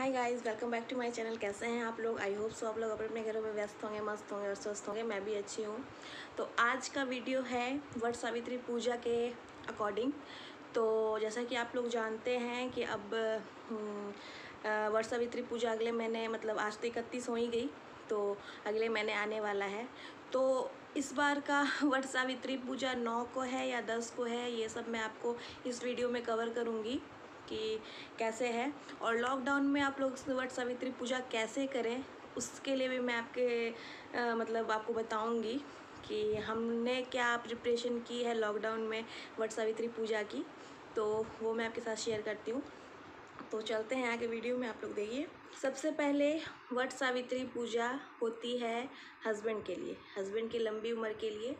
Hi guys, welcome back to my channel. कैसे हैं आप लोग? आई होप सो आप लोग अपने अपने घरों में व्यस्त होंगे, मस्त होंगे और स्वस्थ होंगे। मैं भी अच्छी हूँ। तो आज का वीडियो है वट सावित्री पूजा के अकॉर्डिंग। तो जैसा कि आप लोग जानते हैं कि अब वट सावित्री पूजा अगले महीने, मतलब आज तो 31 हो ही गई, तो अगले महीने आने वाला है। तो इस बार का वट सावित्री पूजा 9 को है या 10 को है, ये सब मैं आपको इस वीडियो में कवर करूँगी कि कैसे है। और लॉकडाउन में आप लोग वट सावित्री पूजा कैसे करें, उसके लिए भी मैं मतलब आपको बताऊंगी कि हमने क्या प्रिपरेशन की है लॉकडाउन में वट सावित्री पूजा की। तो वो मैं आपके साथ शेयर करती हूँ। तो चलते हैं आगे वीडियो में, आप लोग देखिए। सबसे पहले वट सावित्री पूजा होती है हस्बैंड के लिए, हस्बैंड की लंबी उम्र के लिए।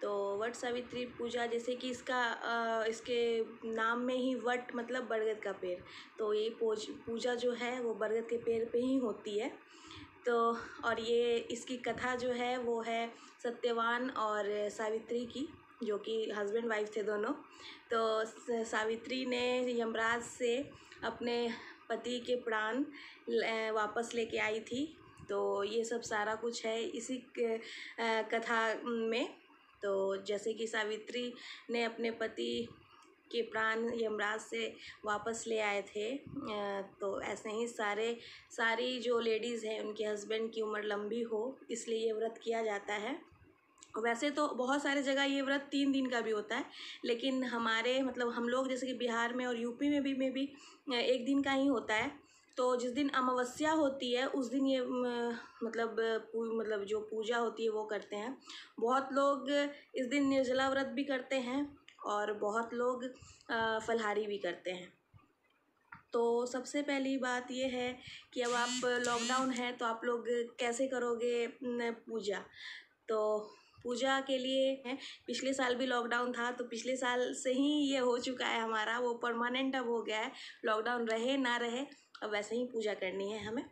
तो वट सावित्री पूजा, जैसे कि इसके नाम में ही वट मतलब बरगद का पेड़, तो ये पूजा जो है वो बरगद के पेड़ पे ही होती है। तो और ये इसकी कथा जो है वो है सत्यवान और सावित्री की, जो कि हस्बैंड वाइफ थे दोनों। तो सावित्री ने यमराज से अपने पति के प्राण वापस लेके आई थी। तो ये सब सारा कुछ है इसी कथा में। तो जैसे कि सावित्री ने अपने पति के प्राण यमराज से वापस ले आए थे, तो ऐसे ही सारी जो लेडीज़ हैं उनके हस्बैंड की उम्र लंबी हो, इसलिए ये व्रत किया जाता है। वैसे तो बहुत सारे जगह ये व्रत 3 दिन का भी होता है, लेकिन हमारे मतलब हम लोग जैसे कि बिहार में और यूपी में भी 1 दिन का ही होता है। तो जिस दिन अमावस्या होती है उस दिन ये मतलब जो पूजा होती है वो करते हैं। बहुत लोग इस दिन निर्जला व्रत भी करते हैं और बहुत लोग फलाहारी भी करते हैं। तो सबसे पहली बात ये है कि अब आप लॉकडाउन है तो आप लोग कैसे करोगे पूजा। तो पूजा के लिए है, पिछले साल भी लॉकडाउन था, तो पिछले साल से ही ये हो चुका है हमारा, वो परमानेंट अब हो गया है। लॉकडाउन रहे ना रहे, अब वैसे ही पूजा करनी है हमें।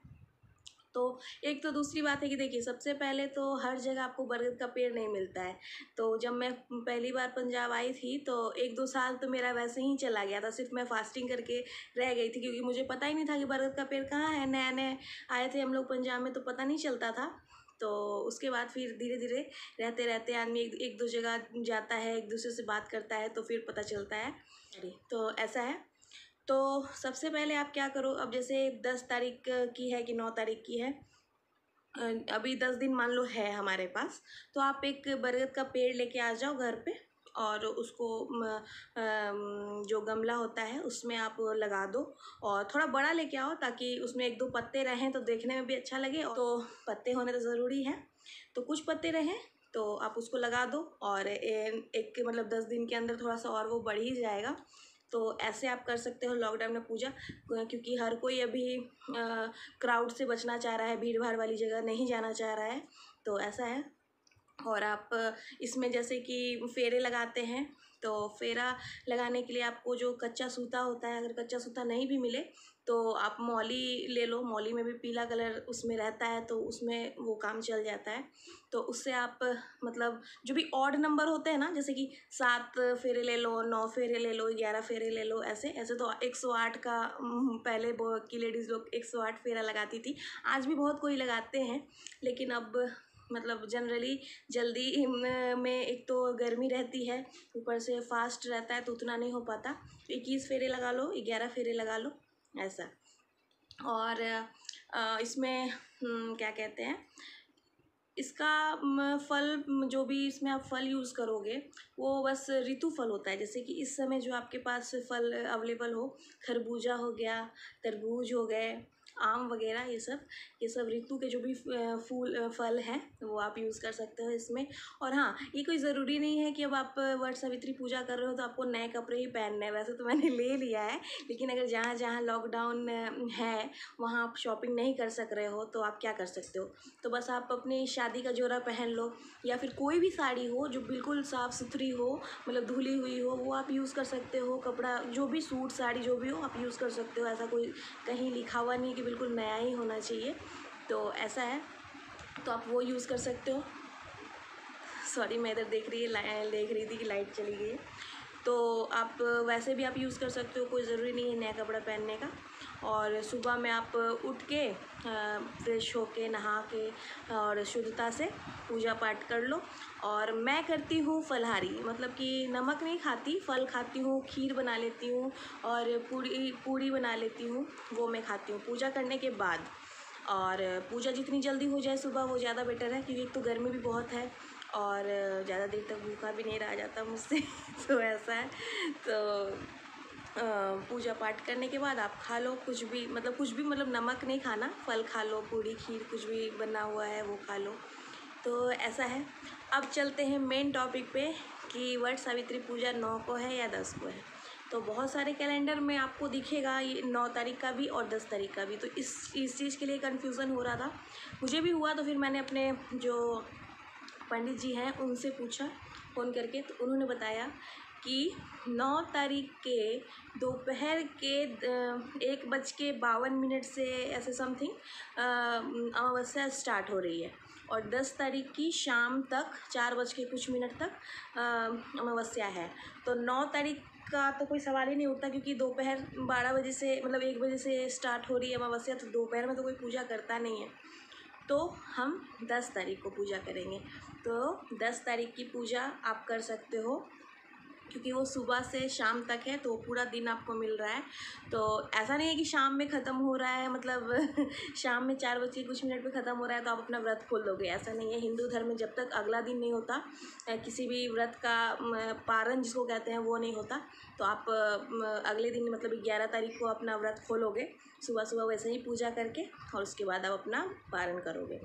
तो एक तो दूसरी बात है कि देखिए, सबसे पहले तो हर जगह आपको बरगद का पेड़ नहीं मिलता है। तो जब मैं पहली बार पंजाब आई थी तो 1-2 साल तो मेरा वैसे ही चला गया था, सिर्फ मैं फास्टिंग करके रह गई थी, क्योंकि मुझे पता ही नहीं था कि बरगद का पेड़ कहाँ है। नए नए आए थे हम लोग पंजाब में, तो पता नहीं चलता था। तो उसके बाद फिर धीरे धीरे रहते रहते आदमी एक दो जगह जाता है, एक दूसरे से बात करता है, तो फिर पता चलता है। तो ऐसा है। तो सबसे पहले आप क्या करो, अब जैसे 10 तारीख की है कि 9 तारीख की है, अभी 10 दिन मान लो है हमारे पास, तो आप एक बरगद का पेड़ लेके आ जाओ घर पे, और उसको जो गमला होता है उसमें आप लगा दो। और थोड़ा बड़ा लेके आओ ताकि उसमें 1-2 पत्ते रहें, तो देखने में भी अच्छा लगे। तो पत्ते होने तो ज़रूरी है, तो कुछ पत्ते रहें तो आप उसको लगा दो। और एक मतलब 10 दिन के अंदर थोड़ा सा और वो बढ़ ही जाएगा। तो ऐसे आप कर सकते हो लॉकडाउन में पूजा, क्योंकि हर कोई अभी क्राउड से बचना चाह रहा है, भीड़ भाड़ वाली जगह नहीं जाना चाह रहा है। तो ऐसा है। और आप इसमें जैसे कि फेरे लगाते हैं, तो फेरा लगाने के लिए आपको जो कच्चा सूता होता है, अगर कच्चा सूता नहीं भी मिले तो आप मौली ले लो। मौली में भी पीला कलर उसमें रहता है, तो उसमें वो काम चल जाता है। तो उससे आप मतलब जो भी ऑड नंबर होते हैं ना, जैसे कि 7 फेरे ले लो, 9 फेरे ले लो, 11 फेरे ले लो, ऐसे ऐसे तो 108 का पहले की लेडीज़ लोग 108 फेरा लगाती थी। आज भी बहुत कोई लगाते हैं, लेकिन अब मतलब जनरली जल्दी में एक तो गर्मी रहती है, ऊपर से फास्ट रहता है, तो उतना नहीं हो पाता। 21 फेरे लगा लो, 11 फेरे लगा लो, ऐसा। और इसमें क्या कहते हैं, इसका फल, जो भी इसमें आप फल यूज़ करोगे वो बस ऋतु फल होता है। जैसे कि इस समय जो आपके पास फल अवेलेबल हो, खरबूजा हो गया, तरबूज हो गए, आम वगैरह, ये सब ऋतु के जो भी फल हैं वो आप यूज़ कर सकते हो इसमें। और हाँ, ये कोई ज़रूरी नहीं है कि अब आप वट सावित्री पूजा कर रहे हो तो आपको नए कपड़े ही पहनने हैं। वैसे तो मैंने ले लिया है, लेकिन अगर जहाँ जहाँ लॉकडाउन है वहाँ आप शॉपिंग नहीं कर सक रहे हो तो आप क्या कर सकते हो, तो बस आप अपनी शादी का जोड़ा पहन लो, या फिर कोई भी साड़ी हो जो बिल्कुल साफ़ सुथरी हो, मतलब धुली हुई हो, वो आप यूज़ कर सकते हो। कपड़ा जो भी, सूट साड़ी जो भी हो आप यूज़ कर सकते हो। ऐसा कोई कहीं लिखा हुआ नहीं कि बिल्कुल नया ही होना चाहिए, तो ऐसा है। तो आप वो यूज़ कर सकते हो। सॉरी, मैं इधर देख रही थी कि लाइट चली गई है। तो आप वैसे भी आप यूज़ कर सकते हो, कोई ज़रूरी नहीं है नया कपड़ा पहनने का। और सुबह में आप उठ के फ्रेश होके नहा के और शुद्धता से पूजा पाठ कर लो। और मैं करती हूँ फलाहारी, मतलब कि नमक नहीं खाती, फल खाती हूँ, खीर बना लेती हूँ और पूड़ी बना लेती हूँ, वो मैं खाती हूँ पूजा करने के बाद। और पूजा जितनी जल्दी हो जाए सुबह वो ज़्यादा बेटर है, क्योंकि एक तो गर्मी भी बहुत है और ज़्यादा देर तक भूखा भी नहीं रहा जाता मुझसे तो ऐसा है। तो पूजा पाठ करने के बाद आप खा लो कुछ भी, मतलब नमक नहीं खाना, फल खा लो, पूड़ी खीर कुछ भी बना हुआ है वो खा लो। तो ऐसा है। अब चलते हैं मेन टॉपिक पे कि वट सावित्री पूजा 9 को है या 10 को है। तो बहुत सारे कैलेंडर में आपको दिखेगा ये 9 तारीख का भी और 10 तारीख का भी। तो इस चीज़ के लिए कन्फ्यूज़न हो रहा था, मुझे भी हुआ। तो फिर मैंने अपने जो पंडित जी हैं उनसे पूछा फ़ोन करके, तो उन्होंने बताया कि 9 तारीख के दोपहर के 1:52 से ऐसे समथिंग अमावस्या स्टार्ट हो रही है और 10 तारीख की शाम तक 4:00 तक अमावस्या है। तो 9 तारीख का तो कोई सवाल ही नहीं उठता, क्योंकि दोपहर 12 बजे से, मतलब 1 बजे से स्टार्ट हो रही है अमावस्या, तो दोपहर में तो कोई पूजा करता नहीं है। तो हम 10 तारीख को पूजा करेंगे। तो 10 तारीख की पूजा आप कर सकते हो, क्योंकि वो सुबह से शाम तक है, तो पूरा दिन आपको मिल रहा है। तो ऐसा नहीं है कि शाम में ख़त्म हो रहा है, मतलब शाम में 4:00 पे ख़त्म हो रहा है तो आप अपना व्रत खोल दोगे, ऐसा नहीं है। हिंदू धर्म में जब तक अगला दिन नहीं होता, किसी भी व्रत का पारण जिसको कहते हैं वो नहीं होता, तो आप अगले दिन मतलब 11 तारीख को अपना व्रत खोलोगे सुबह सुबह वैसे ही पूजा करके, और उसके बाद आप अपना पारण करोगे।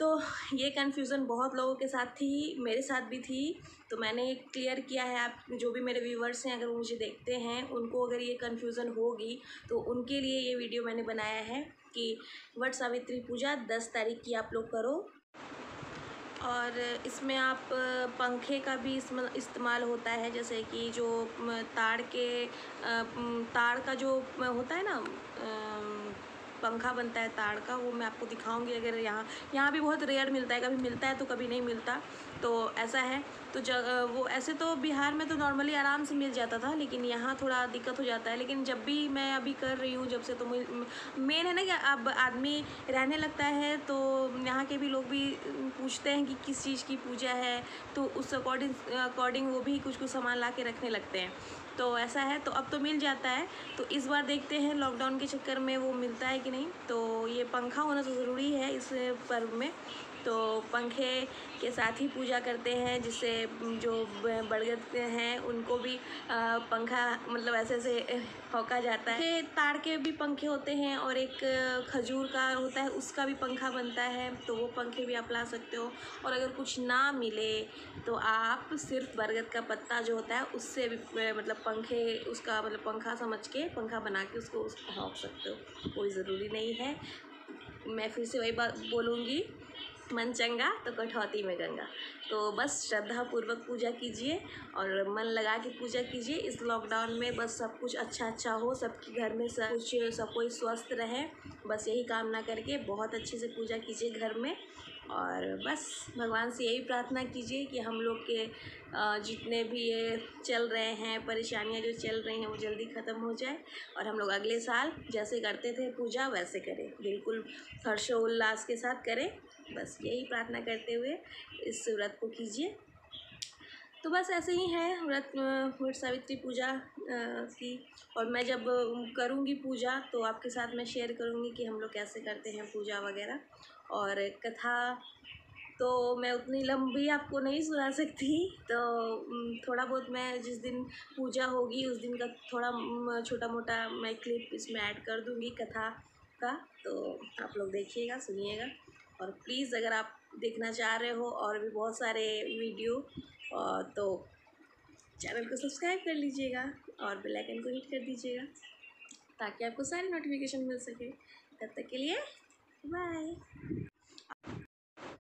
तो ये कन्फ्यूज़न बहुत लोगों के साथ थी, मेरे साथ भी थी, तो मैंने क्लियर किया है। आप जो भी मेरे व्यूवर्स हैं, अगर वो मुझे देखते हैं, उनको अगर ये कन्फ्यूज़न होगी तो उनके लिए ये वीडियो मैंने बनाया है कि वट सावित्री पूजा 10 तारीख की आप लोग करो। और इसमें आप पंखे का भी इस्तेमाल होता है, जैसे कि जो ताड़ का जो होता है ना, पंखा बनता है ताड़ का, वो मैं आपको दिखाऊंगी। अगर यहाँ भी बहुत रेयर मिलता है, कभी मिलता है तो कभी नहीं मिलता, तो ऐसा है। तो वो ऐसे तो बिहार में तो नॉर्मली आराम से मिल जाता था, लेकिन यहाँ थोड़ा दिक्कत हो जाता है। लेकिन जब भी मैं अभी कर रही हूँ, जब से, तो मेन है ना कि अब आदमी रहने लगता है, तो यहाँ के भी लोग भी पूछते हैं कि किस चीज़ की पूजा है, तो उस अकॉर्डिंग वो भी कुछ कुछ सामान ला के रखने लगते हैं। तो ऐसा है। तो अब तो मिल जाता है, तो इस बार देखते हैं लॉकडाउन के चक्कर में वो मिलता है कि नहीं। तो ये पंखा होना तो ज़रूरी है इस पर्व में, तो पंखे के साथ ही पूजा करते हैं, जिससे जो बड़गद हैं उनको भी पंखा, मतलब ऐसे ऐसे होका जाता है। ताड़ के भी पंखे होते हैं और एक खजूर का होता है, उसका भी पंखा बनता है, तो वो पंखे भी आप ला सकते हो। और अगर कुछ ना मिले तो आप सिर्फ बरगद का पत्ता जो होता है उससे भी मतलब पंखा समझ के पंखा बना के उसको हाँक सकते हो, कोई ज़रूरी नहीं है। मैं फिर से वही बात बोलूँगी, मन चंगा तो कठौती में गंगा। तो बस श्रद्धा पूर्वक पूजा कीजिए और मन लगा के पूजा कीजिए। इस लॉकडाउन में बस सब कुछ अच्छा हो, सबके घर में सब कोई स्वस्थ रहे, बस यही कामना करके बहुत अच्छे से पूजा कीजिए घर में। और बस भगवान से यही प्रार्थना कीजिए कि हम लोग के जितने भी ये चल रहे हैं परेशानियां जो चल रही हैं वो जल्दी ख़त्म हो जाए, और हम लोग अगले साल जैसे करते थे पूजा वैसे करें, बिल्कुल हर्षोल्लास के साथ करें। बस यही प्रार्थना करते हुए इस व्रत को कीजिए। तो बस ऐसे ही है वट सावित्री पूजा की। और मैं जब करूँगी पूजा तो आपके साथ मैं शेयर करूँगी कि हम लोग कैसे करते हैं पूजा वगैरह। और कथा तो मैं उतनी लंबी आपको नहीं सुना सकती, तो थोड़ा बहुत मैं जिस दिन पूजा होगी उस दिन का थोड़ा छोटा मोटा मैं क्लिप इसमें ऐड कर दूँगी कथा का, तो आप लोग देखिएगा, सुनिएगा। और प्लीज़ अगर आप देखना चाह रहे हो और भी बहुत सारे वीडियो, तो चैनल को सब्सक्राइब कर लीजिएगा और बेल आइकन को हिट कर दीजिएगा, ताकि आपको सारी नोटिफिकेशन मिल सके। तब तक के लिए बाय।